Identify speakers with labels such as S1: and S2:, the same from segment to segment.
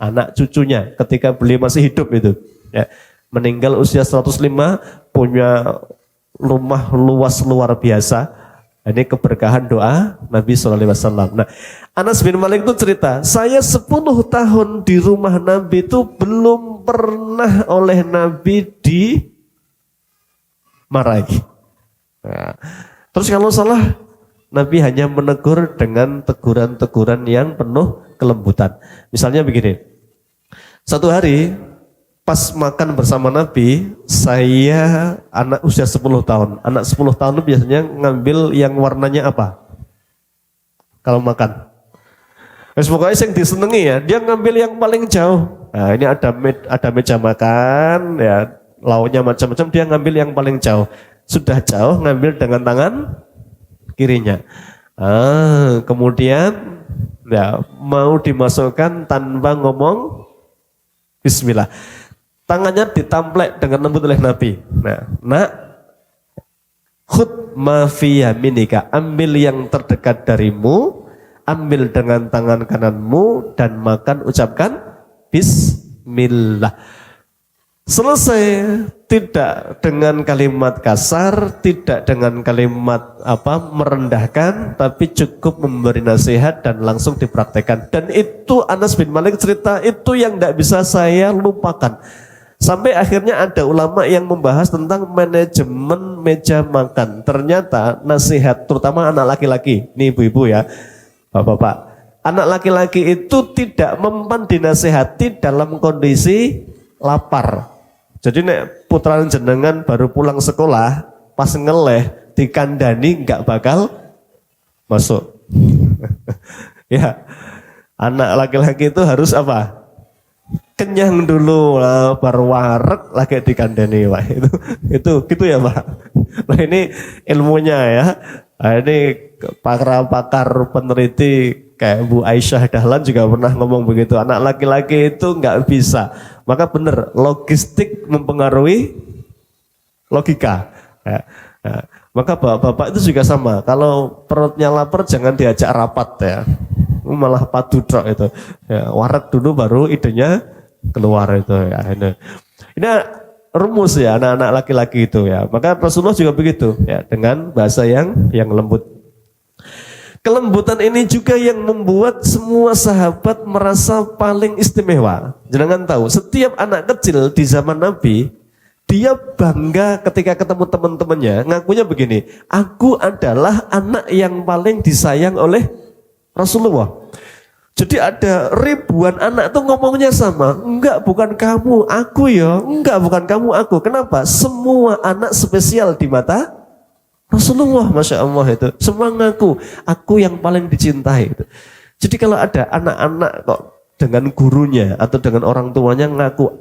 S1: Anak cucunya ketika beliau masih hidup itu ya, meninggal usia 105, punya rumah luas luar biasa. Ini keberkahan doa Nabi SAW. Nah, Anas bin Malik itu cerita, saya 10 tahun di rumah Nabi itu belum pernah oleh Nabi dimarahi. Nah, terus kalau salah, Nabi hanya menegur dengan teguran-teguran yang penuh kelembutan. Misalnya begini, satu hari pas makan bersama Nabi, saya anak usia 10 tahun. Anak 10 tahun itu biasanya ngambil yang warnanya apa? Kalau makan. Pokoknya yang disenengi ya, dia ngambil yang paling jauh. Nah, ini ada meja makan, ya lauknya macam-macam, dia ngambil yang paling jauh. Sudah jauh, ngambil dengan tangan kirinya. Kemudian ya mau dimasukkan tanpa ngomong Bismillah. Tangannya ditamplek dengan lembut oleh Nabi. Nah, khud ma fi yaminika, ambil yang terdekat darimu, ambil dengan tangan kananmu dan makan, ucapkan Bismillah. Selesai, tidak dengan kalimat kasar, tidak dengan kalimat merendahkan, tapi cukup memberi nasihat dan langsung dipraktekkan. Dan itu Anas bin Malik cerita, itu yang tidak bisa saya lupakan. Sampai akhirnya ada ulama yang membahas tentang manajemen meja makan. Ternyata nasihat, terutama anak laki-laki, ini ibu-ibu ya, bapak-bapak, anak laki-laki itu tidak mempan dinasihati dalam kondisi lapar. Jadi nek putra jenengan baru pulang sekolah, pas ngeleh dikandani nggak bakal masuk. Ya, anak laki-laki itu harus apa? Kenyang dulu lah, baru warek lagi dikandani, Pak. Itu gitu ya, Pak. Nah, ini ilmunya ya. Nah, ini pakar-pakar peneliti kayak Bu Aisyah Dahlan juga pernah ngomong begitu. Anak laki-laki itu nggak bisa. Maka benar, logistik mempengaruhi logika. Ya. Nah, maka bapak-bapak itu juga sama. Kalau perutnya lapar jangan diajak rapat ya. Malah padu trok itu. Ya, warek dulu baru idenya keluar itu ya. Ini rumus ya anak-anak laki-laki itu ya. Maka Rasulullah juga begitu ya, dengan bahasa yang lembut. Kelembutan ini juga yang membuat semua sahabat merasa paling istimewa. Jangan tahu, setiap anak kecil di zaman Nabi, dia bangga ketika ketemu teman-temannya, ngakunya begini, aku adalah anak yang paling disayang oleh Rasulullah. Jadi ada ribuan anak tuh ngomongnya sama, enggak bukan kamu, aku ya, enggak bukan kamu, aku. Kenapa? Semua anak spesial di mata Rasulullah, Masya Allah itu. Semua ngaku, aku yang paling dicintai itu. Jadi kalau ada anak-anak kok dengan gurunya atau dengan orang tuanya ngaku,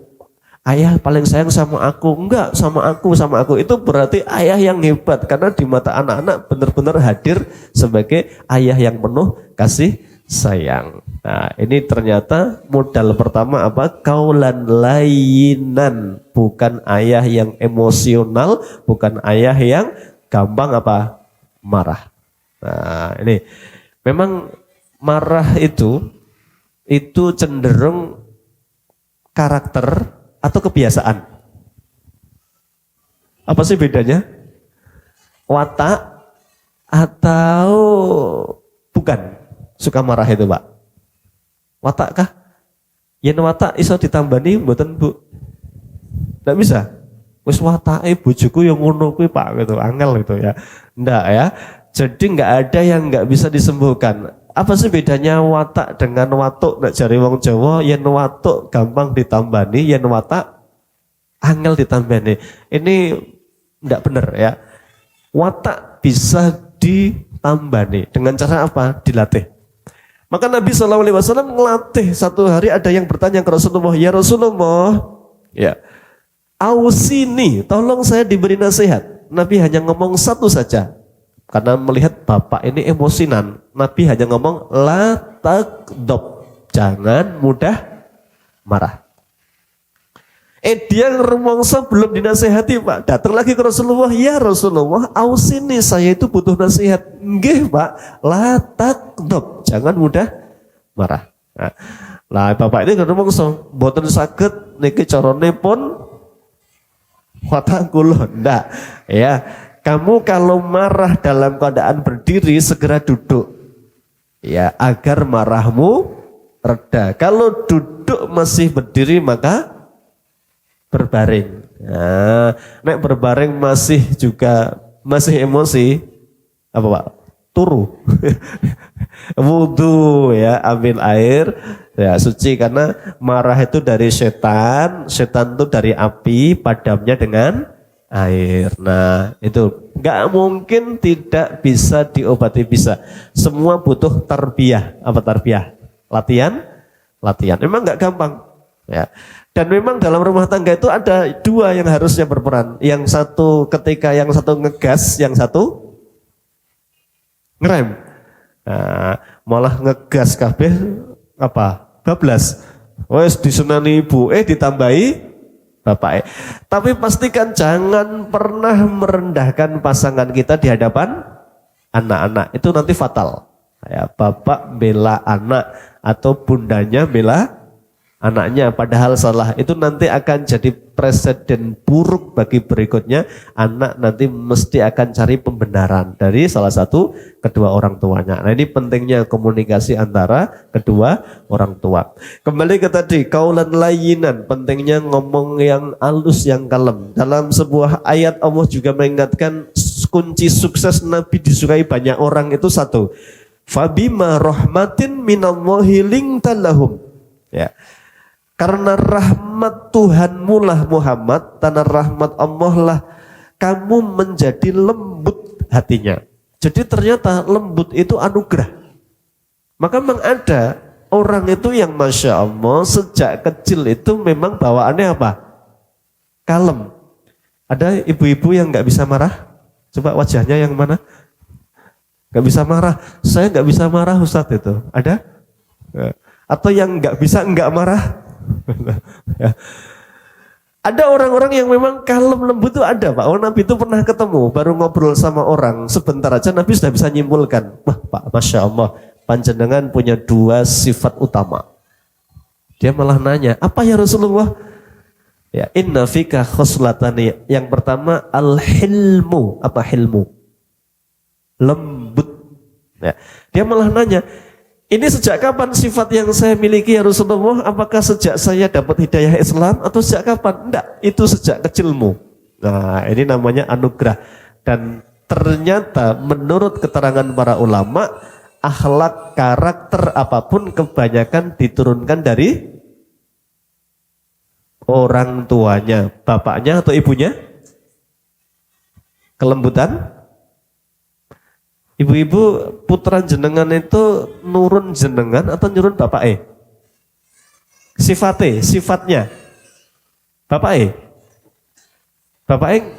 S1: ayah paling sayang sama aku, enggak sama aku, itu berarti ayah yang hebat. Karena di mata anak-anak benar-benar hadir sebagai ayah yang penuh kasih sayang. Nah, ini ternyata modal pertama apa? Kaulan layinan, bukan ayah yang emosional, bukan ayah yang gampang marah. Nah, ini memang marah itu cenderung karakter atau kebiasaan. Apa sih bedanya? Watak atau bukan? Suka marah itu, Pak. Watak kah? Yen watak iso ditambani mboten, Bu? Enggak bisa. Wis watake bojoku yang ngono kuwi, Pak, gitu. Angel gitu ya. Enggak ya. Jadi enggak ada yang enggak bisa disembuhkan. Apa sih bedanya watak dengan watuk? Nek jare wong Jawa, yen watuk gampang ditambani, yen watak angel ditambani. Ini enggak benar ya. Watak bisa ditambani dengan cara apa? Dilatih. Maka Nabi SAW ngelatih. Satu hari ada yang bertanya ke Rasulullah, ya Rasulullah, ya, ausini, tolong saya diberi nasihat. Nabi hanya ngomong satu saja, karena melihat bapak ini emosinan. Nabi hanya ngomong la tagdob, jangan mudah marah. Dia rumongso belum dinasehati Pak, datang lagi ke Rasulullah, ya Rasulullah, ausini saya itu butuh nasihat. Nggih Pak, la takdob, jangan mudah marah. Nah, lah bapak ini kan rumongso, boten saged niki carane pun watakul ndak. Ya, kamu kalau marah dalam keadaan berdiri segera duduk. Ya, agar marahmu reda. Kalau duduk masih berdiri maka berbaring. Nah, nek berbaring masih emosi, apa Pak? Turu. Wudu ya, ambil air ya suci karena marah itu dari setan itu dari api, padamnya dengan air. Nah, itu nggak mungkin tidak bisa diobati, bisa. Semua butuh tarbiyah. Apa tarbiyah? Latihan. Memang nggak gampang. Ya. Dan memang dalam rumah tangga itu ada dua yang harusnya berperan. Yang satu ketika yang satu ngegas, yang satu ngerem. Nah, malah ngegas kabeh apa? Bablas. Wes disenani ibu, ditambahi bapak. Tapi pastikan jangan pernah merendahkan pasangan kita di hadapan anak-anak. Itu nanti fatal. Ya, bapak bela anak atau bundanya bela anaknya padahal salah, itu nanti akan jadi presiden buruk bagi berikutnya. Anak nanti mesti akan cari pembenaran dari salah satu kedua orang tuanya. Nah, ini pentingnya komunikasi antara kedua orang tua. Kembali ke tadi, kaulan layinan, pentingnya ngomong yang halus, yang kalem. Dalam sebuah ayat Allah juga mengingatkan kunci sukses Nabi disukai banyak orang itu satu, fabima rahmatin minallahi lintalahum. Ya. Karena rahmat Tuhanmu lah Muhammad, tanah rahmat Allah lah kamu menjadi lembut hatinya. Jadi ternyata lembut itu anugerah. Maka memang ada orang itu yang Masya Allah sejak kecil itu memang bawaannya apa? Kalem. Ada ibu-ibu yang gak bisa marah? Coba wajahnya yang mana? Gak bisa marah. Saya gak bisa marah Ustadz itu. Ada? Atau yang gak bisa enggak marah? Ya. Ada orang-orang yang memang kalem lembut itu ada Pak. Nabi itu pernah ketemu, baru ngobrol sama orang sebentar aja Nabi sudah bisa nyimpulkan. Wah Pak, Masya Allah, panjenengan punya dua sifat utama. Dia malah nanya, apa ya Rasulullah? Ya, inna fika khoslatani. Yang pertama al-hilmu. Apa hilmu? Lembut. Ya. Dia malah nanya, ini sejak kapan sifat yang saya miliki ya Rasulullah? Apakah sejak saya dapat hidayah Islam atau sejak kapan? Enggak, itu sejak kecilmu. Nah, ini namanya anugerah. Dan ternyata menurut keterangan para ulama, akhlak, karakter apapun kebanyakan diturunkan dari orang tuanya, bapaknya atau ibunya. Kelembutan. Ibu-ibu, putra jenengan itu nurun jenengan atau nurun bapak sifatnya. Bapak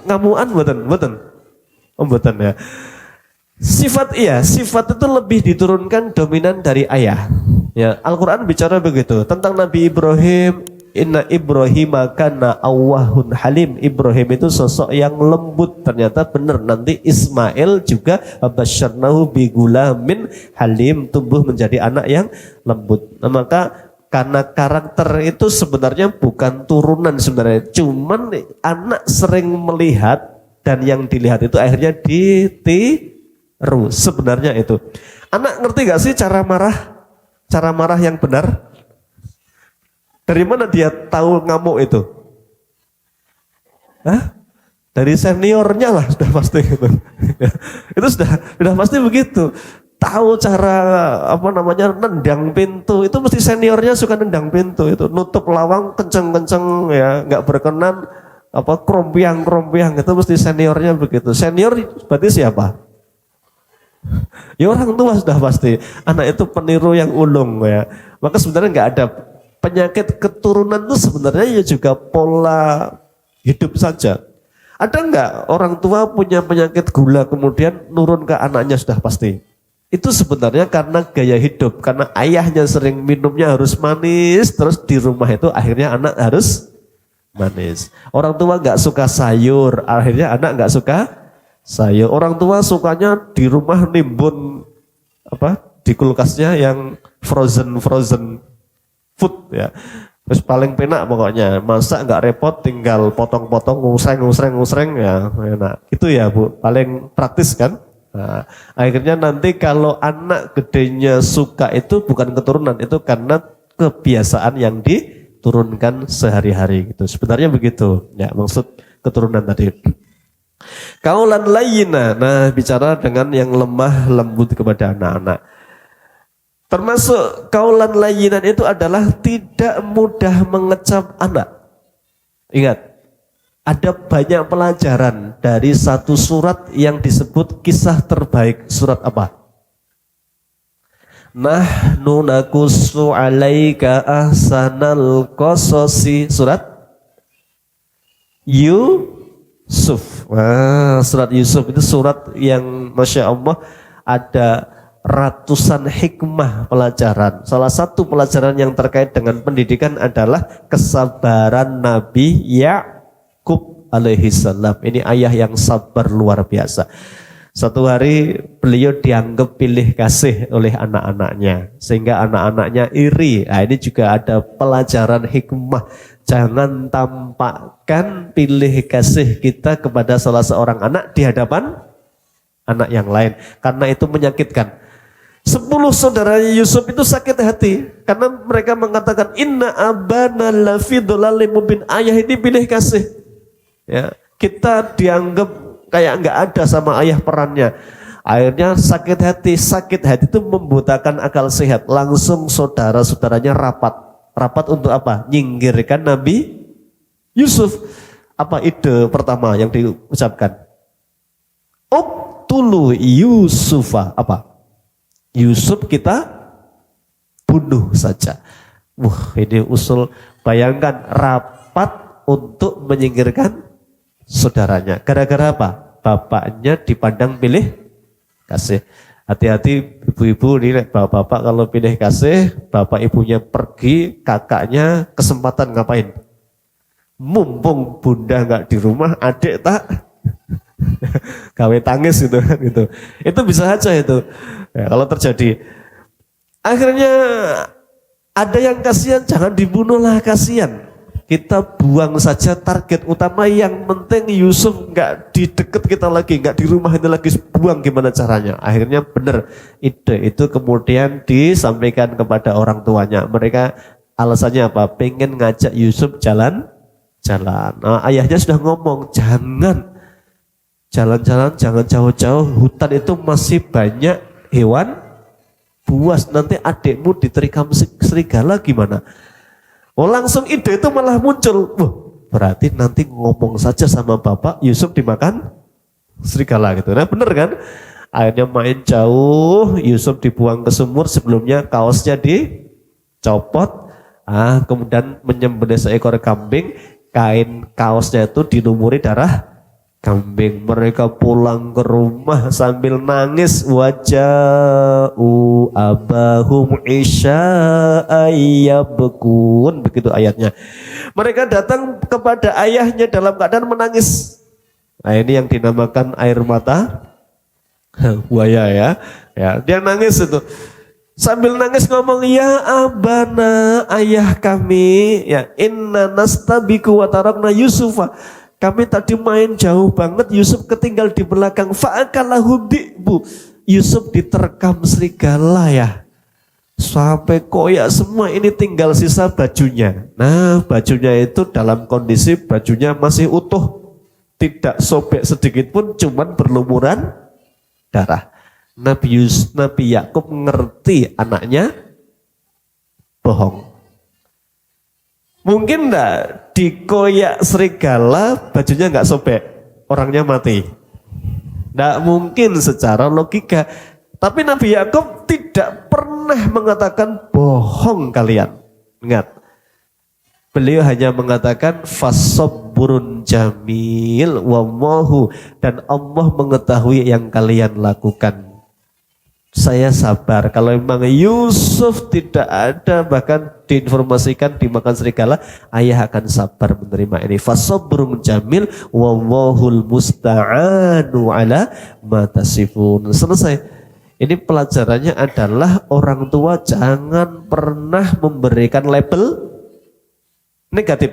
S1: ngamuan mboten? Oh mboten ya. Sifat itu lebih diturunkan dominan dari ayah. Ya, Al-Qur'an bicara begitu tentang Nabi Ibrahim. Inna Ibrahim kana awwahun halim. Ibrahim itu sosok yang lembut. Ternyata benar, nanti Ismail juga basyarnahu bigulamin halim, tumbuh menjadi anak yang lembut. Nah, maka karena karakter itu sebenarnya bukan turunan sebenarnya, cuman anak sering melihat dan yang dilihat itu akhirnya ditiru. Sebenarnya itu. Anak ngerti gak sih cara marah yang benar? Dari mana dia tahu ngamuk itu? Hah? Dari seniornya lah sudah pasti gitu. Itu sudah pasti begitu. Tahu cara nendang pintu, itu mesti seniornya suka nendang pintu itu, nutup lawang kenceng-kenceng ya, nggak berkenan krompiang itu mesti seniornya begitu. Senior berarti siapa? Ya orang tua sudah pasti. Anak itu peniru yang ulung ya. Maka sebenarnya nggak ada penyakit keturunan itu, sebenarnya ya juga pola hidup saja. Ada enggak orang tua punya penyakit gula kemudian nurun ke anaknya? Sudah pasti. Itu sebenarnya karena gaya hidup, karena ayahnya sering minumnya harus manis, terus di rumah itu akhirnya anak harus manis. Orang tua nggak suka sayur, akhirnya anak nggak suka sayur. Orang tua sukanya di rumah nimbun apa di kulkasnya yang frozen food ya. Terus paling penak pokoknya, masak nggak repot, tinggal potong-potong, ngusreng ya, enak. Itu ya Bu, paling praktis kan. Nah, akhirnya nanti kalau anak gedenya suka itu bukan keturunan, itu karena kebiasaan yang diturunkan sehari-hari gitu. Sebenarnya begitu, ya maksud keturunan tadi. Kaulan layyina, nah bicara dengan yang lemah lembut kepada anak-anak. Termasuk kaulan layyinan itu adalah tidak mudah mengecap anak. Ingat. Ada banyak pelajaran dari satu surat yang disebut kisah terbaik. Surat apa? Nahnu nakussu alaika ahsanal qasasi. Surat Yusuf. Surat Yusuf itu surat yang Masya Allah ada ratusan hikmah pelajaran. Salah satu pelajaran yang terkait dengan pendidikan adalah kesabaran Nabi Yakub alaihi salam. Ini ayah yang sabar luar biasa. Satu hari beliau dianggap pilih kasih oleh anak-anaknya, sehingga anak-anaknya iri. Nah, ini juga ada pelajaran hikmah. Jangan tampakkan pilih kasih kita kepada salah seorang anak di hadapan anak yang lain, karena itu menyakitkan. 10 saudaranya Yusuf itu sakit hati karena mereka mengatakan inna abana lafi dhalalim mubin. Ayah ini pilih kasih. Ya, kita dianggap kayak nggak ada sama ayah perannya. Akhirnya sakit hati itu membutakan akal sehat. Langsung saudara-saudaranya rapat untuk apa? Nyinggirkan Nabi Yusuf. Apa ide pertama yang diucapkan? Uqtulu Yusufa. Apa? Yusuf kita bunuh saja. Wah, ini usul. Bayangkan rapat untuk menyingkirkan saudaranya. Gara-gara apa? Bapaknya dipandang pilih kasih. Hati-hati ibu-ibu nih, bapak-bapak kalau pilih kasih, bapak ibunya pergi, kakaknya kesempatan ngapain? Mumpung bunda nggak di rumah, adik tak gawe tangis gitu kan gitu. Itu bisa aja itu. Ya, kalau terjadi. Akhirnya ada yang kasihan, jangan dibunuhlah, kasihan. Kita buang saja target utama, yang penting Yusuf nggak di deket kita lagi, nggak di rumah ini lagi, buang gimana caranya. Akhirnya benar ide itu kemudian disampaikan kepada orang tuanya. Mereka alasannya apa? Pengen ngajak Yusuf jalan-jalan. Nah, ayahnya sudah ngomong, jangan jalan-jalan, jangan jauh-jauh, hutan itu masih banyak hewan buas, nanti adikmu diterikam serigala gimana? Oh, langsung ide itu malah muncul. Wah, berarti nanti ngomong saja sama bapak, Yusuf dimakan serigala gitu. Nah bener kan? Akhirnya main jauh, Yusuf dibuang ke sumur, sebelumnya kaosnya dicopot, kemudian menyembelih seekor kambing, kain kaosnya itu dilumuri darah kambing. Mereka pulang ke rumah sambil nangis. Waja'u abahum isya'ayyabkun. Begitu ayatnya. Mereka datang kepada ayahnya dalam keadaan menangis. Nah, ini yang dinamakan air mata buaya ya. Ya, dia nangis itu. Sambil nangis ngomong, ya abana, ayah kami, ya inna nastabiku wa tarakna Yusufa. Kami tadi main jauh banget, Yusuf ketinggal di belakang. Fa'akalahu dhi'bu. Yusuf diterkam serigala ya. Sampai koyak semua, ini tinggal sisa bajunya. Nah, bajunya itu dalam kondisi bajunya masih utuh. Tidak sobek sedikit pun, cuman berlumuran darah. Nabi Yakub ngerti anaknya bohong. Mungkin enggak dikoyak serigala bajunya enggak sobek, orangnya mati. Enggak mungkin secara logika. Tapi Nabi Yakub tidak pernah mengatakan bohong kalian. Ingat. Beliau hanya mengatakan fasobburun jamil wallahu, dan Allah mengetahui yang kalian lakukan. saya sabar. Kalau memang Yusuf tidak ada, bahkan diinformasikan dimakan serigala, ayah akan sabar menerima ini. Fasabrun jamil wallahul musta'anu ala ma tasifun. Selesai. Ini pelajarannya adalah orang tua jangan pernah memberikan label negatif.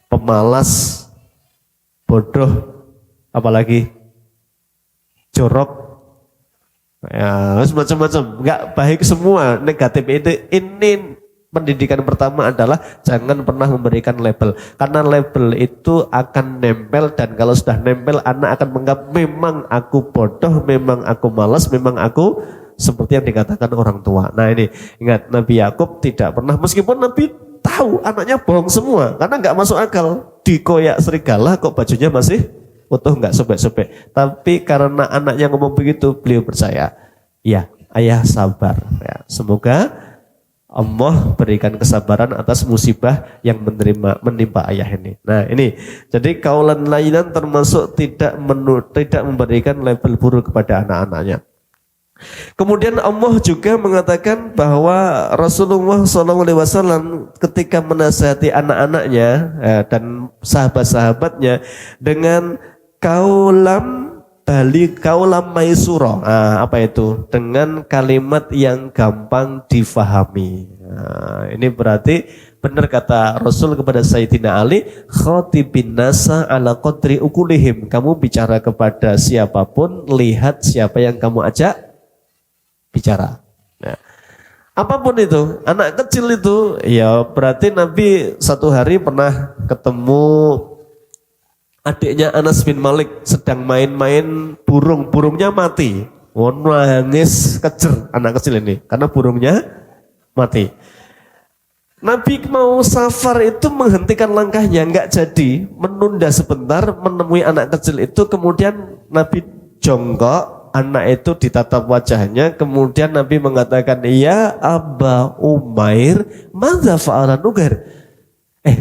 S1: Pemalas, bodoh, apalagi jorok. Ya, macam-macam, nggak baik semua, negatif itu. Ini pendidikan pertama adalah jangan pernah memberikan label, karena label itu akan nempel, dan kalau sudah nempel anak akan menganggap memang aku bodoh, memang aku malas, memang aku seperti yang dikatakan orang tua. Nah ini ingat, Nabi Yakub tidak pernah, meskipun Nabi tahu anaknya bohong semua, karena nggak masuk akal, dikoyak serigala kok bajunya masih utuh, nggak sobek-sobek. Tapi karena anaknya ngomong begitu, beliau percaya. Ya, ayah sabar. Ya, semoga Allah berikan kesabaran atas musibah yang menimpa ayah ini. Nah ini, jadi kaulan lainan termasuk tidak memberikan label buruk kepada anak-anaknya. Kemudian Allah juga mengatakan bahwa Rasulullah SAW ketika menasihati anak-anaknya dan sahabat-sahabatnya dengan kaulam maisuro. Nah, apa itu? Dengan kalimat yang gampang difahami. Nah, ini berarti benar kata Rasul kepada Sayyidina Ali, khatibin nasa ala qadri ukulihim. Kamu bicara kepada siapapun, lihat siapa yang kamu ajak bicara. Nah, apapun itu, anak kecil itu, ya berarti Nabi satu hari pernah ketemu adiknya Anas bin Malik sedang main-main burung, burungnya mati. Oh, nangis kejer anak kecil ini karena burungnya mati. Nabi mau safar itu menghentikan langkahnya, nggak jadi, menunda sebentar menemui anak kecil itu, kemudian Nabi jongkok. Anak itu ditatap wajahnya, kemudian Nabi mengatakan, ya Aba Umair, madza fa'ala Nugair?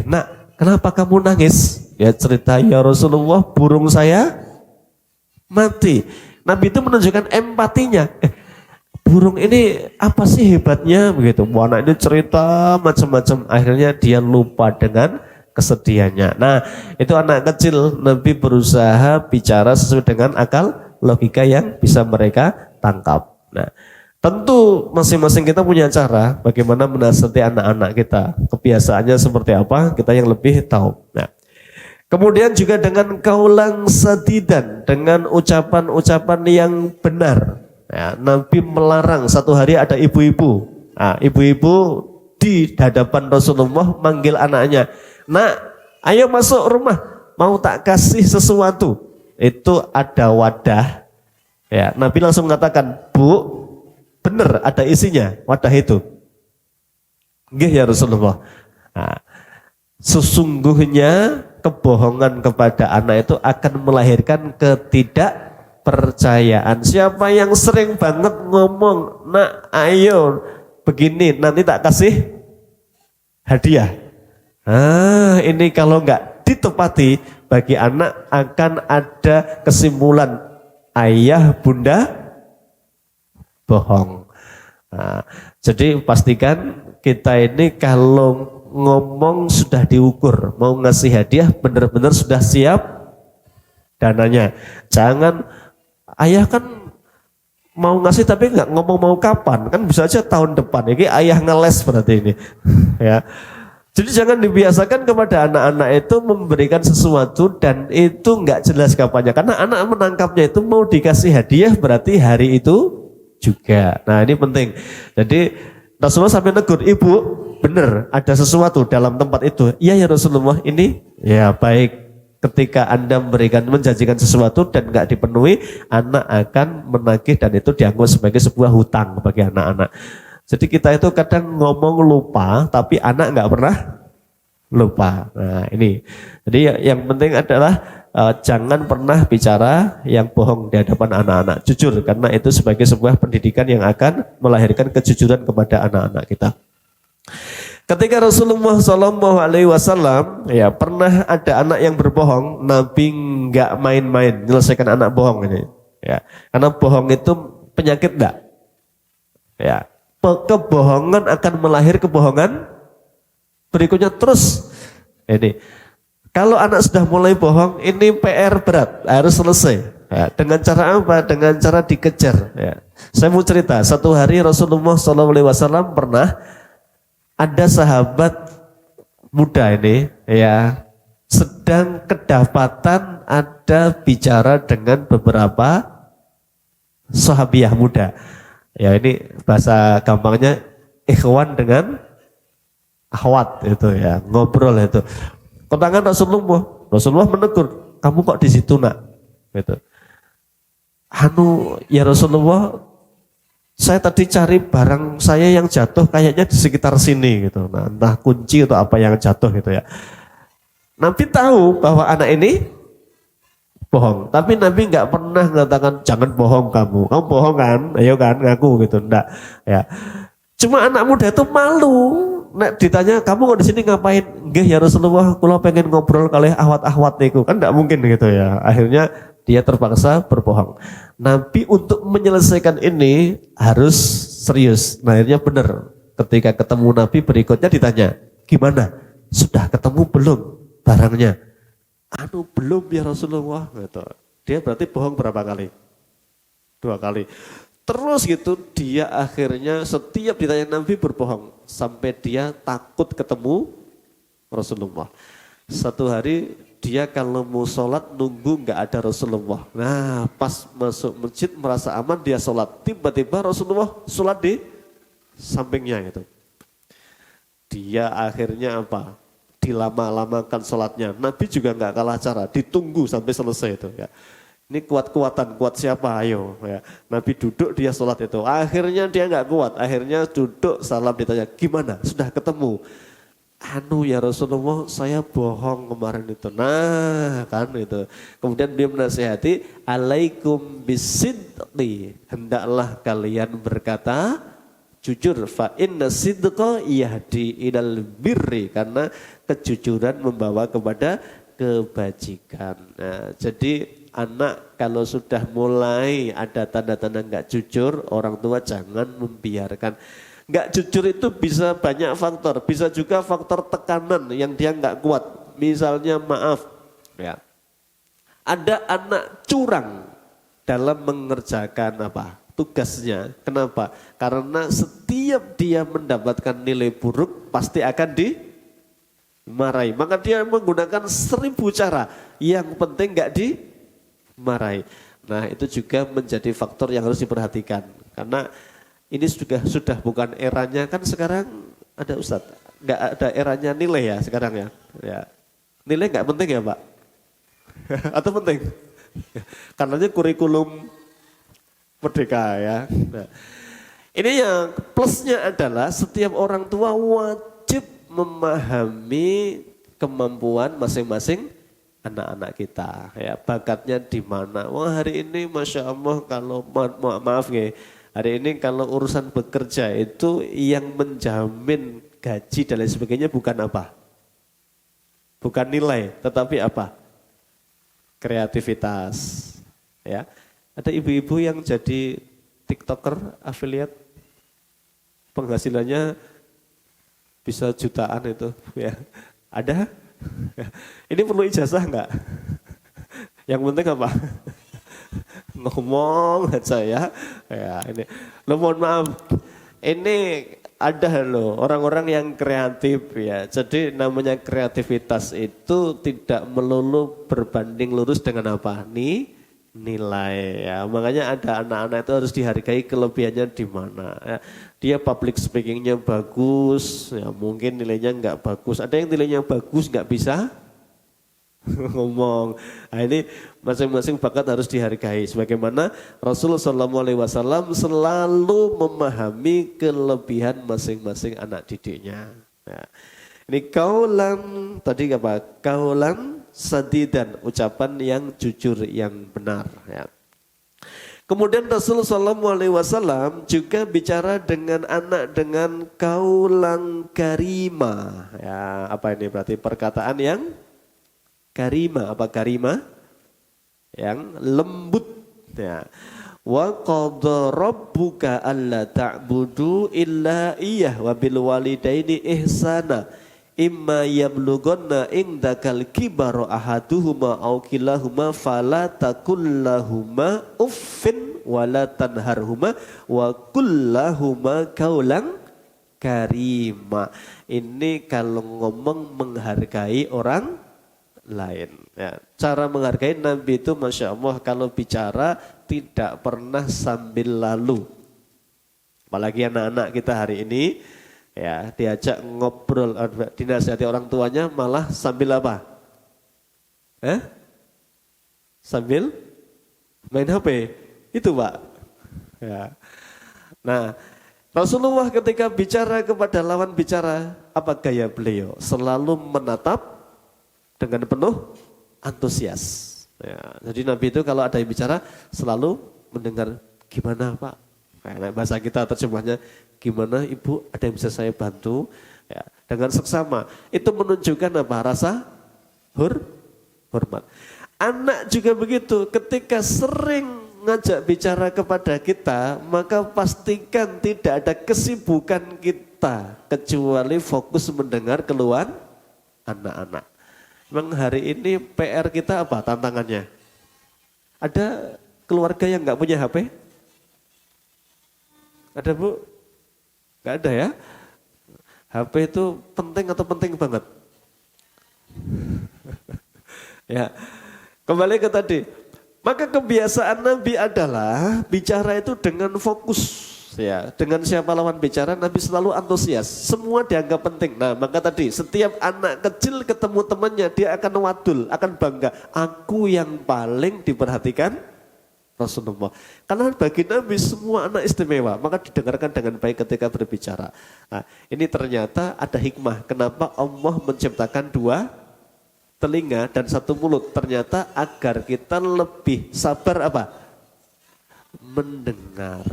S1: Nak, kenapa kamu nangis? Ya cerita, ya Rasulullah, burung saya mati. Nabi itu menunjukkan empatinya. Burung ini apa sih hebatnya? Begitu. Anak ini cerita macam-macam, akhirnya dia lupa dengan kesedihannya. Nah, itu anak kecil. Nabi berusaha bicara sesuai dengan akal logika yang bisa mereka tangkap. Nah, tentu masing-masing kita punya cara bagaimana menasihati anak-anak kita. Kebiasaannya seperti apa, kita yang lebih tahu. Nah, kemudian juga dengan kaulang sadidan, dengan ucapan-ucapan yang benar. Ya, Nabi melarang, satu hari ada ibu-ibu. Nah, ibu-ibu di hadapan Rasulullah manggil anaknya, nak, ayo masuk rumah, mau tak kasih sesuatu. Itu ada wadah. Ya, Nabi langsung mengatakan, Bu, benar ada isinya wadah itu. Nggih ya Rasulullah. Nah, sesungguhnya kebohongan kepada anak itu akan melahirkan ketidakpercayaan. Siapa yang sering banget ngomong, nak ayo begini nanti tak kasih hadiah. Ini kalau nggak ditepati, bagi anak akan ada kesimpulan ayah bunda bohong. Nah, jadi pastikan kita ini kalau ngomong sudah diukur, mau ngasih hadiah benar-benar sudah siap dananya. Jangan ayah kan mau ngasih tapi nggak ngomong mau kapan, kan bisa aja tahun depan. Ini ayah ngeles berarti ini. Ya. Jadi jangan dibiasakan kepada anak-anak itu memberikan sesuatu dan itu nggak jelas kapannya. Karena anak menangkapnya itu mau dikasih hadiah berarti hari itu juga. Nah ini penting. Jadi Rasulullah sampai negur, ibu benar ada sesuatu dalam tempat itu. Iya ya Rasulullah, ini ya baik. Ketika Anda menjanjikan sesuatu dan nggak dipenuhi, anak akan menagih dan itu dianggap sebagai sebuah hutang bagi anak-anak. Jadi kita itu kadang ngomong lupa, tapi anak nggak pernah lupa. Nah ini, jadi yang penting adalah jangan pernah bicara yang bohong di hadapan anak-anak. Jujur, karena itu sebagai sebuah pendidikan yang akan melahirkan kejujuran kepada anak-anak kita. Ketika Rasulullah SAW ya pernah ada anak yang berbohong, Nabi nggak main-main menyelesaikan anak bohong ini. Ya, karena bohong itu penyakit enggak? Ya, kebohongan akan melahir kebohongan berikutnya terus. Ini, kalau anak sudah mulai bohong, ini PR berat, harus selesai. Ya, dengan cara apa? Dengan cara dikejar. Ya. Saya mau cerita, satu hari Rasulullah SAW pernah ada sahabat muda ini, ya, sedang kedapatan ada bicara dengan beberapa sahabiah muda. Ya ini bahasa gampangnya ikhwan dengan akhwat itu ya, ngobrol itu. Kontangan Rasulullah menegur, kamu kok di situ nak? Gitu. Ya Rasulullah, saya tadi cari barang saya yang jatuh kayaknya di sekitar sini gitu. Nah, entah kunci atau apa yang jatuh gitu ya. Nabi tahu bahwa anak ini bohong, tapi Nabi nggak pernah mengatakan jangan bohong kamu bohong kan, ayo kan ngaku gitu, enggak ya. Cuma anak muda itu malu, nek ditanya kamu kok di sini ngapain? Nggih ya Rasulullah, kula pengen ngobrol kali ahwat-ahwat niku, kan enggak mungkin gitu ya. Akhirnya dia terpaksa berbohong. Nabi untuk menyelesaikan ini harus serius. Nah, akhirnya benar. Ketika ketemu Nabi berikutnya ditanya, gimana? Sudah ketemu belum barangnya? Belum ya Rasulullah. Gitu. Dia berarti bohong berapa kali? 2 kali. Terus gitu dia akhirnya setiap ditanya Nabi berbohong. Sampai dia takut ketemu Rasulullah. Satu hari dia kalau mau sholat nunggu nggak ada Rasulullah. Nah pas masuk masjid merasa aman dia sholat. Tiba-tiba Rasulullah sholat di sampingnya gitu. Dia akhirnya apa? Dilama-lamakan sholatnya. Nabi juga nggak kalah cara, ditunggu sampai selesai itu ya. Ini kuat-kuatan, kuat siapa? Ayo ya. Nabi duduk dia sholat itu. Akhirnya dia nggak kuat, akhirnya duduk salam ditanya, gimana? Sudah ketemu? Ya Rasulullah, saya bohong kemarin itu. Nah kan itu. Kemudian dia menasihati, alaikum bisidqi, hendaklah kalian berkata jujur, fa inna sidqa yahdi ilal birri, karena kejujuran membawa kepada kebajikan. Nah, jadi anak kalau sudah mulai ada tanda-tanda enggak jujur, orang tua jangan membiarkan. Enggak jujur itu bisa banyak faktor, bisa juga faktor tekanan yang dia enggak kuat. Misalnya maaf, ya. Ada anak curang dalam mengerjakan apa? Tugasnya. Kenapa? Karena setiap dia mendapatkan nilai buruk pasti akan dimarahi. Maka dia menggunakan 1000 cara. Yang penting enggak dimarahi. Nah itu juga menjadi faktor yang harus diperhatikan. Karena ini sudah bukan eranya, kan sekarang ada Ustadz. Enggak ada eranya nilai ya sekarang ya. Nilai enggak penting ya Pak? Atau penting? Karenanya kurikulum Merdeka ya. Nah, ini yang plusnya adalah setiap orang tua wajib memahami kemampuan masing-masing anak-anak kita. Ya, bakatnya di mana? Wah hari ini masya Allah kalau maaf ya, hari ini kalau urusan bekerja itu yang menjamin gaji dan lain sebagainya bukan apa? Bukan nilai, tetapi apa? Kreativitas. Ya. Ada ibu-ibu yang jadi TikToker affiliate, penghasilannya bisa jutaan itu, ya. Ada? Ini perlu ijazah enggak? Yang penting apa? Ngomong aja ya. Ya ini. Mohon maaf. Ini ada loh orang-orang yang kreatif ya. Jadi namanya kreativitas itu tidak melulu berbanding lurus dengan apa? Nilai ya, makanya ada anak-anak itu harus dihargai kelebihannya di mana ya. Dia public speakingnya bagus ya, mungkin nilainya nggak bagus, ada yang nilainya bagus nggak bisa ngomong. Nah, ini masing-masing bakat harus dihargai sebagaimana Rasulullah SAW selalu memahami kelebihan masing-masing anak didiknya ya. Ini kaulan tadi apa? Kaulan sadidan, ucapan yang jujur, yang benar. Ya. Kemudian Rasulullah SAW juga bicara dengan anak dengan kaulan karima. Ya, apa ini berarti perkataan yang karima? Apa karima? Yang lembut. Ya. Wa qadha rabbuka alla ta'budu illa iyyah wa bil walidaini ihsana imma yablughanna indakal kibara ahaduhuma aw kilahuma fala taqul lahumā uffin wa la tanharhuma wa qul lahumā qawlan karima. Ini kalau ngomong menghargai orang lain. Ya, cara menghargai Nabi itu Masya Allah kalau bicara tidak pernah sambil lalu. Apalagi anak-anak kita hari ini ya diajak ngobrol, dinasihati orang tuanya malah sambil apa? Sambil main HP. Itu Pak. Ya. Nah, Rasulullah ketika bicara kepada lawan bicara, apa gaya beliau? Selalu menatap dengan penuh antusias. Ya, jadi Nabi itu kalau ada yang bicara selalu mendengar, gimana Pak? Kayak bahasa kita terjemahnya, gimana Ibu, ada yang bisa saya bantu? Ya, dengan seksama. Itu menunjukkan apa? Rasa hormat. Anak juga begitu, ketika sering ngajak bicara kepada kita, maka pastikan tidak ada kesibukan kita kecuali fokus mendengar keluhan anak-anak. Memang hari ini PR kita apa tantangannya? Ada keluarga yang nggak punya HP? Ada Bu? Nggak ada ya? HP itu penting atau penting banget? Ya, kembali ke tadi. Maka kebiasaan Nabi adalah bicara itu dengan fokus. Ya, dengan siapa lawan bicara Nabi selalu antusias, semua dianggap penting. Nah, maka tadi setiap anak kecil ketemu temannya dia akan wadul, akan bangga. Aku yang paling diperhatikan Rasulullah. Karena bagi Nabi semua anak istimewa, maka didengarkan dengan baik ketika berbicara. Nah, ini ternyata ada hikmah. Kenapa Allah menciptakan dua telinga dan satu mulut? Ternyata agar kita lebih sabar apa? Mendengar.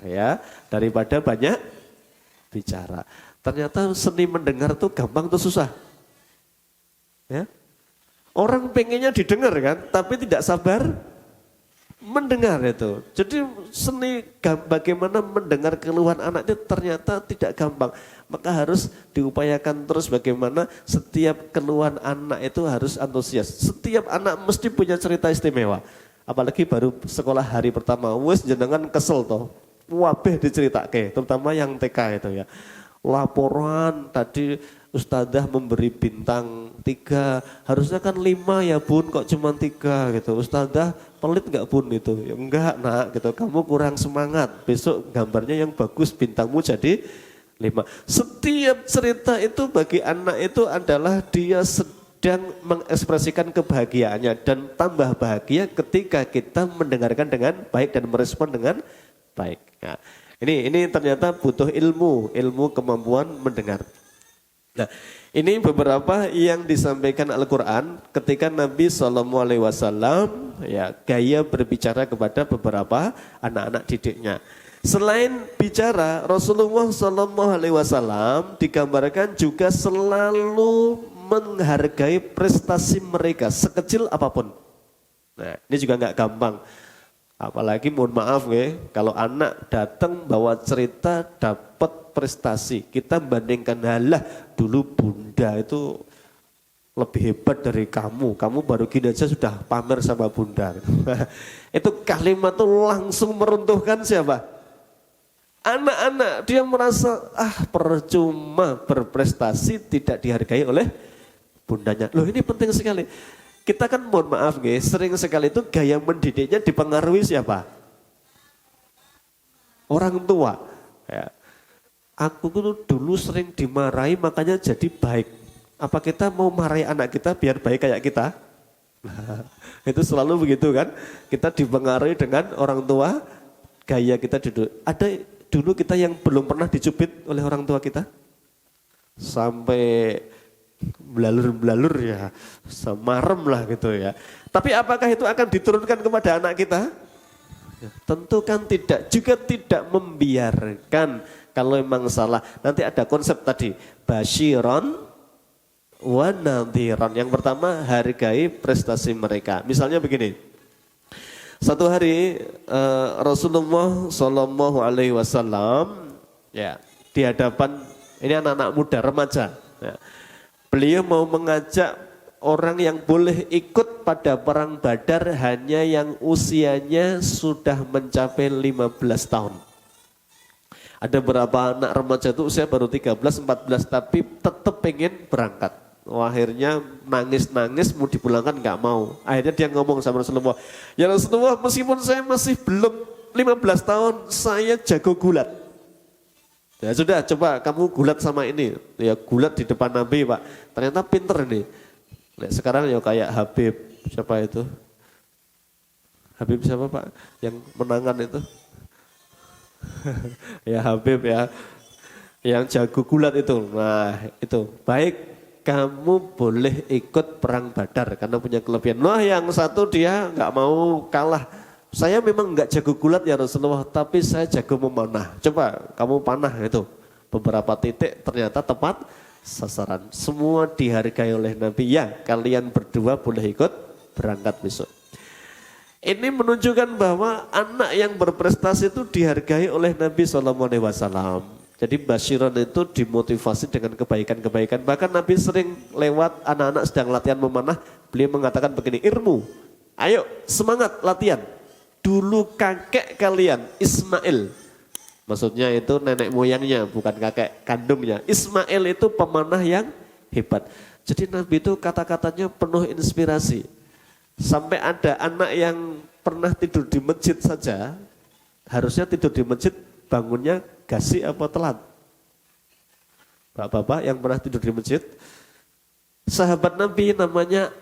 S1: Ya, daripada banyak bicara. Ternyata seni mendengar tuh gampang tuh susah. Ya. Orang pengennya didengar kan, tapi tidak sabar mendengar itu. Jadi seni bagaimana mendengar keluhan anak itu ternyata tidak gampang. Maka harus diupayakan terus bagaimana setiap keluhan anak itu harus antusias. Setiap anak mesti punya cerita istimewa. Apalagi baru sekolah hari pertama, wes jenengan kesel toh. Wabeh diceritake, terutama yang TK itu ya. Laporan tadi ustadzah memberi bintang 3, harusnya kan 5 ya Bun, kok cuma 3 gitu. Ustadzah pelit nggak Bun itu? Ya, enggak Nak gitu, kamu kurang semangat. Besok gambarnya yang bagus, bintangmu jadi 5. Setiap cerita itu bagi anak itu adalah dia sedang mengekspresikan kebahagiaannya dan tambah bahagia ketika kita mendengarkan dengan baik dan merespon dengan baik. Nah, ini ternyata butuh ilmu kemampuan mendengar. Nah, ini beberapa yang disampaikan Al-Quran ketika Nabi SAW ya gaya berbicara kepada beberapa anak-anak didiknya. Selain bicara, Rasulullah SAW digambarkan juga selalu menghargai prestasi mereka sekecil apapun. Nah, ini juga nggak gampang. Apalagi mohon maaf ya, kalau anak datang bawa cerita dapat prestasi, kita bandingkan, halah dulu bunda itu lebih hebat dari kamu baru gini aja sudah pamer sama bunda. Itu kalimat tuh langsung meruntuhkan siapa? Anak-anak, dia merasa percuma berprestasi tidak dihargai oleh bundanya. Loh ini penting sekali. Kita kan mohon maaf guys, sering sekali itu gaya mendidiknya dipengaruhi siapa? Orang tua. Ya. Aku tuh dulu sering dimarahi makanya jadi baik. Apa kita mau marahi anak kita biar baik kayak kita? Nah, itu selalu begitu kan? Kita dipengaruhi dengan orang tua, gaya kita duduk. Ada dulu kita yang belum pernah dicubit oleh orang tua kita? Sampai belalur ya, semarem lah gitu ya. Tapi apakah itu akan diturunkan kepada anak kita? Ya, tentu kan tidak. Juga tidak membiarkan kalau memang salah. Nanti ada konsep tadi, basyiron wa nadhiran. Yang pertama hargai prestasi mereka. Misalnya begini, satu hari Rasulullah Shallallahu Alaihi Wasallam ya di hadapan ini anak-anak muda remaja. Ya. Beliau mau mengajak orang yang boleh ikut pada perang Badar hanya yang usianya sudah mencapai 15 tahun. Ada beberapa anak remaja itu usia baru 13, 14 tapi tetap pengen berangkat. Akhirnya nangis-nangis mau dipulangkan nggak mau. Akhirnya dia ngomong sama Rasulullah, ya Rasulullah meskipun saya masih belum 15 tahun saya jago gulat. Ya sudah coba kamu gulat sama ini. Ya gulat di depan Nabi Pak. Ternyata pinter ini. Nah, sekarang ya kayak Habib siapa itu? Habib siapa Pak? Yang menangan itu? Ya Habib ya. Yang jago gulat itu. Nah itu baik. Kamu boleh ikut perang Badar karena punya kelebihan. Nah yang satu dia nggak mau kalah. Saya memang nggak jago gulat ya Rasulullah, tapi saya jago memanah. Coba kamu panah itu. Beberapa titik ternyata tepat sasaran. Semua dihargai oleh Nabi. Ya kalian berdua boleh ikut berangkat besok. Ini menunjukkan bahwa anak yang berprestasi itu dihargai oleh Nabi SAW. Jadi basyiran itu dimotivasi dengan kebaikan-kebaikan. Bahkan Nabi sering lewat anak-anak sedang latihan memanah. Beliau mengatakan begini, Irmu, ayo semangat latihan. Dulu kakek kalian Ismail, maksudnya itu nenek moyangnya bukan kakek kandungnya. Ismail itu pemanah yang hebat. Jadi Nabi itu kata-katanya penuh inspirasi. Sampai ada anak yang pernah tidur di masjid saja, harusnya tidur di masjid bangunnya gasik apa telat? Bapak-bapak yang pernah tidur di masjid, sahabat Nabi namanya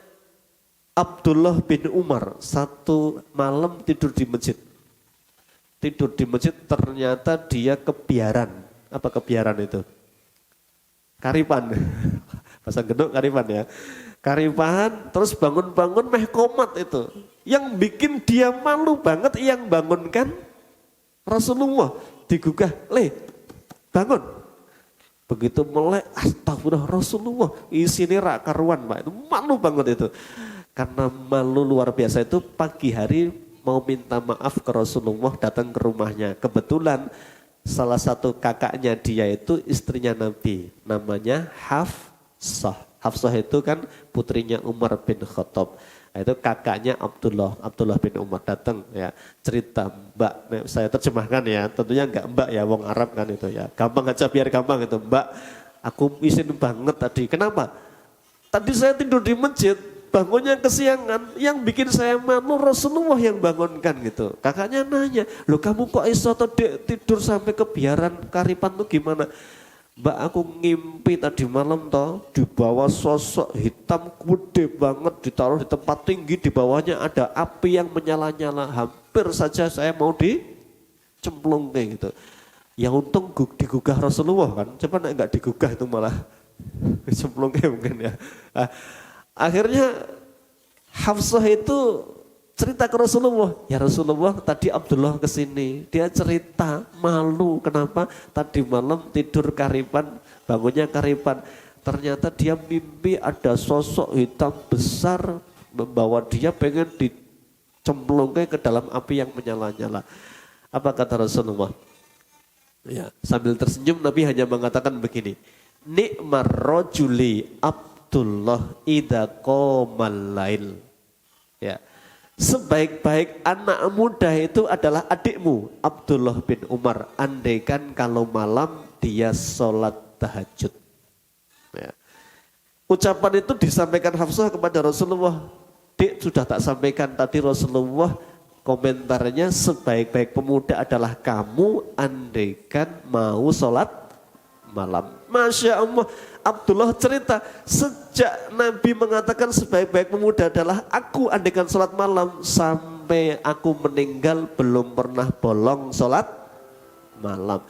S1: Abdullah bin Umar, satu malam tidur di masjid. Tidur di masjid ternyata dia kebiaran. Apa kebiaran itu? Karipan. Bahasa Genduk karipan ya. Karipan terus bangun-bangun meh komat itu. Yang bikin dia malu banget yang bangunkan Rasulullah. Digugah, bangun. Begitu melek, astagfirullah Rasulullah, isini rak karuan Pak, itu malu banget itu. Karena malu luar biasa itu pagi hari mau minta maaf ke Rasulullah datang ke rumahnya. Kebetulan salah satu kakaknya dia itu istrinya Nabi, namanya Hafsah. Hafsah itu kan putrinya Umar bin Khattab. Nah, itu kakaknya Abdullah bin Umar datang ya cerita Mbak, saya terjemahkan ya, tentunya enggak Mbak ya, wong Arab kan itu ya, gampang aja biar gampang itu. Mbak, aku izin banget tadi. Kenapa? Tadi saya tidur di masjid, bangunnya kesiangan, yang bikin saya malu Rasulullah yang bangunkan gitu. Kakaknya nanya, loh kamu kok iso tidur sampai kebiaran karipan tuh gimana? Mbak, aku ngimpi tadi malam toh di bawah sosok hitam gede banget ditaruh di tempat tinggi, di bawahnya ada api yang menyala-nyala, hampir saja saya mau dicemplung kayak gitu. Ya untung digugah Rasulullah kan, coba enggak digugah itu malah dicemplung kayak mungkin ya. Nah, akhirnya Hafsah itu cerita ke Rasulullah, ya Rasulullah tadi Abdullah kesini, dia cerita malu kenapa tadi malam tidur karipan, bangunnya karipan, ternyata dia mimpi ada sosok hitam besar membawa dia pengen dicemplungkan ke dalam api yang menyala-nyala. Apa kata Rasulullah? Ya, sambil tersenyum Nabi hanya mengatakan begini, nikmar rajuli Abdullah idza qamal lail. Ya. Sebaik-baik anak muda itu adalah adikmu Abdullah bin Umar, andaikan kalau malam dia sholat tahajud. Ya. Ucapan itu disampaikan Hafsah kepada Rasulullah. Dik, sudah tak sampaikan tadi Rasulullah, komentarnya sebaik-baik pemuda adalah kamu andaikan mau sholat malam. Masya Allah, Abdullah cerita sejak Nabi mengatakan sebaik-baik pemuda adalah aku andaikan sholat malam, sampai aku meninggal belum pernah bolong sholat malam.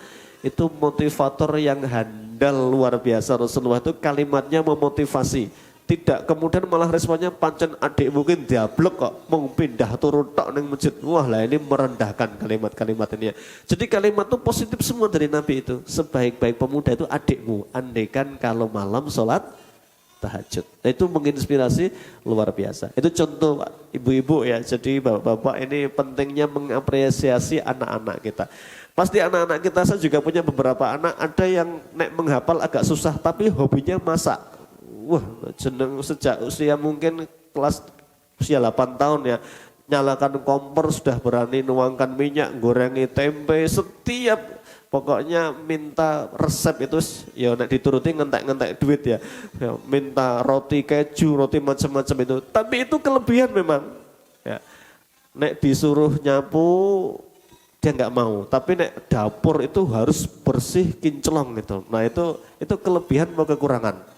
S1: Itu motivator yang handal luar biasa. Rasulullah itu kalimatnya memotivasi. Tidak kemudian malah responnya pancen adik mungkin diablek kok mau pindah turun tok neng masjid. Wah lah ini merendahkan kalimat-kalimat ini ya. Jadi kalimat itu positif semua dari Nabi itu. Sebaik-baik pemuda itu adikmu, andaikan kalau malam sholat tahajud. Nah, itu menginspirasi luar biasa. Itu contoh ibu-ibu ya. Jadi bapak-bapak ini pentingnya mengapresiasi anak-anak kita. Pasti anak-anak kita, saya juga punya beberapa anak, ada yang nek menghafal agak susah tapi hobinya masak. Wah, jeneng sejak usia mungkin kelas usia 8 tahun ya. Nyalakan kompor sudah berani nuangkan minyak, gorengi tempe, setiap pokoknya minta resep itu ya nek dituruti ngentek-ngentek duit ya. Ya, minta roti keju, roti macam-macam itu. Tapi itu kelebihan memang. Ya. Nek disuruh nyapu dia nggak mau, tapi nek dapur itu harus bersih kinclong gitu. Nah itu kelebihan mau kekurangan.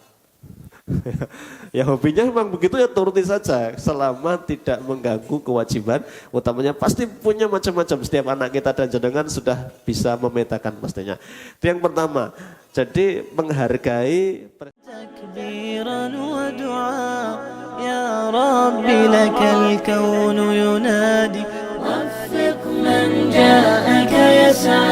S1: Ya hobinya memang begitu ya, turuti saja selama tidak mengganggu kewajiban utamanya. Pasti punya macam-macam setiap anak kita dan jenengan sudah bisa memetakan pastinya. Itu yang pertama. Jadi menghargai takbiran wa du'a ya rabbi lakal kaunu yunadi waffiq man ja'aka yas'a